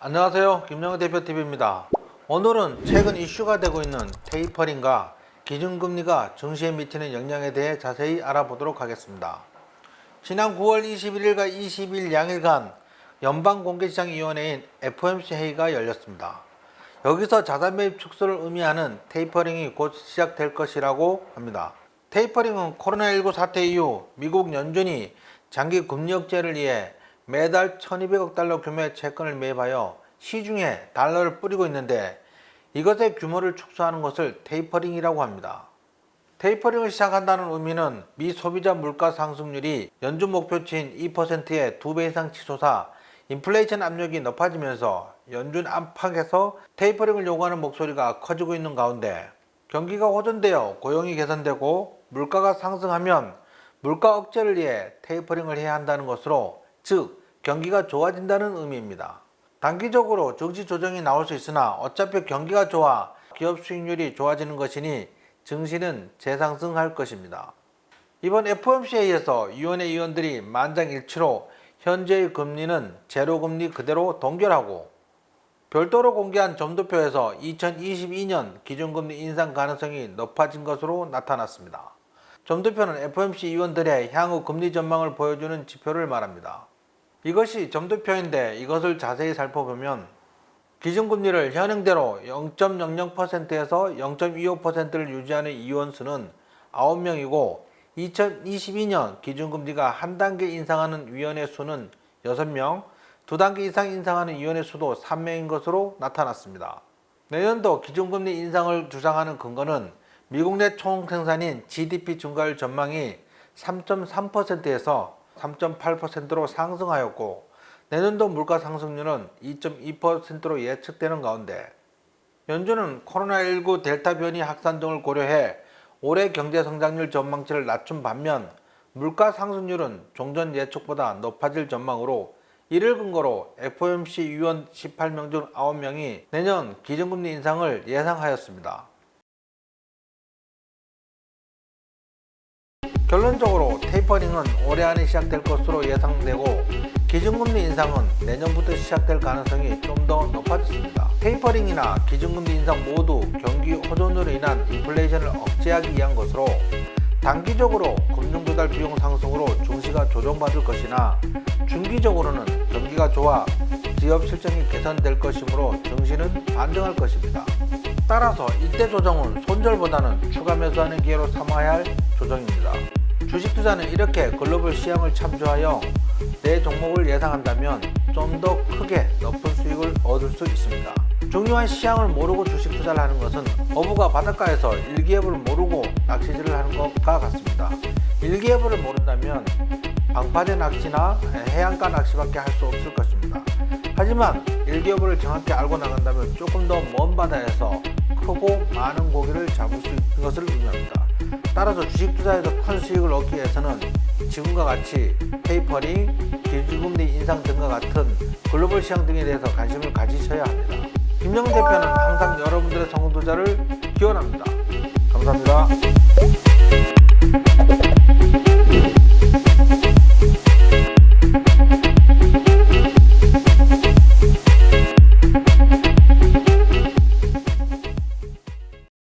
안녕하세요. 김영우 대표TV입니다. 오늘은 최근 이슈가 되고 있는 테이퍼링과 기준금리가 증시에 미치는 영향에 대해 자세히 알아보도록 하겠습니다. 지난 9월 21일과 20일 양일간 연방공개시장위원회인 FOMC 회의가 열렸습니다. 여기서 자산 매입 축소를 의미하는 테이퍼링이 곧 시작될 것이라고 합니다. 테이퍼링은 코로나19 사태 이후 미국 연준이 장기 금리 억제를 위해 매달 1200억 달러 규모의 채권을 매입하여 시중에 달러를 뿌리고 있는데 이것의 규모를 축소하는 것을 테이퍼링이라고 합니다. 테이퍼링을 시작한다는 의미는 미 소비자 물가 상승률이 연준 목표치인 2%의 2배 이상 치솟아 인플레이션 압력이 높아지면서 연준 안팎에서 테이퍼링을 요구하는 목소리가 커지고 있는 가운데 경기가 호전되어 고용이 개선되고 물가가 상승하면 물가 억제를 위해 테이퍼링을 해야 한다는 것으로, 즉 경기가 좋아진다는 의미입니다. 단기적으로 증시 조정이 나올 수 있으나 어차피 경기가 좋아 기업 수익률이 좋아지는 것이니 증시는 재상승할 것입니다. 이번 FOMC 회의에서 위원회 위원들이 만장일치로 현재의 금리는 제로금리 그대로 동결하고 별도로 공개한 점도표에서 2022년 기준금리 인상 가능성이 높아진 것으로 나타났습니다. 점도표는 FOMC 위원들의 향후 금리 전망을 보여주는 지표를 말합니다. 이것이 점도표인데 이것을 자세히 살펴보면 기준금리를 현행대로 0.00%에서 0.25%를 유지하는 위원 수는 9명이고 2022년 기준금리가 한 단계 인상하는 위원회 수는 6명, 두 단계 이상 인상하는 위원회 수도 3명인 것으로 나타났습니다. 내년도 기준금리 인상을 주장하는 근거는 미국 내 총생산인 GDP 증가율 전망이 3.3%에서 3.8%로 상승하였고 내년도 물가 상승률은 2.2%로 예측되는 가운데 연준은 코로나19 델타 변이 확산 등을 고려해 올해 경제 성장률 전망치를 낮춘 반면 물가 상승률은 종전 예측보다 높아질 전망으로 이를 근거로 FOMC 위원 18명 중 9명이 내년 기준금리 인상을 예상하였습니다. 결론적으로 테이퍼링은 올해 안에 시작될 것으로 예상되고 기준금리 인상은 내년부터 시작될 가능성이 좀 더 높아졌습니다. 테이퍼링이나 기준금리 인상 모두 경기 호전으로 인한 인플레이션을 억제하기 위한 것으로 단기적으로 금융조달 비용 상승으로 증시가 조정받을 것이나 중기적으로는 경기가 좋아 기업 실적이 개선될 것이므로 증시는 반등할 것입니다. 따라서 이때 조정은 손절보다는 추가 매수하는 기회로 삼아야 할 조정입니다. 주식 투자는 이렇게 글로벌 시황을 참조하여 내 종목을 예상한다면 좀 더 크게 높은 수익을 얻을 수 있습니다. 중요한 시황을 모르고 주식 투자를 하는 것은 어부가 바닷가에서 일기예보를 모르고 낚시질을 하는 것과 같습니다. 일기예보를 모른다면 방파제 낚시나 해안가 낚시밖에 할 수 없을 것입니다. 하지만 일기예보를 정확히 알고 나간다면 조금 더 먼 바다에서 크고 많은 고기를 잡을 수 있는 것을 의미합니다. 따라서 주식 투자에서 큰 수익을 얻기 위해서는 지금과 같이 테이퍼링, 기준금리 인상 등과 같은 글로벌 시장 등에 대해서 관심을 가지셔야 합니다. 김영우 대표는 항상 여러분들의 성공 투자를 기원합니다. 감사합니다.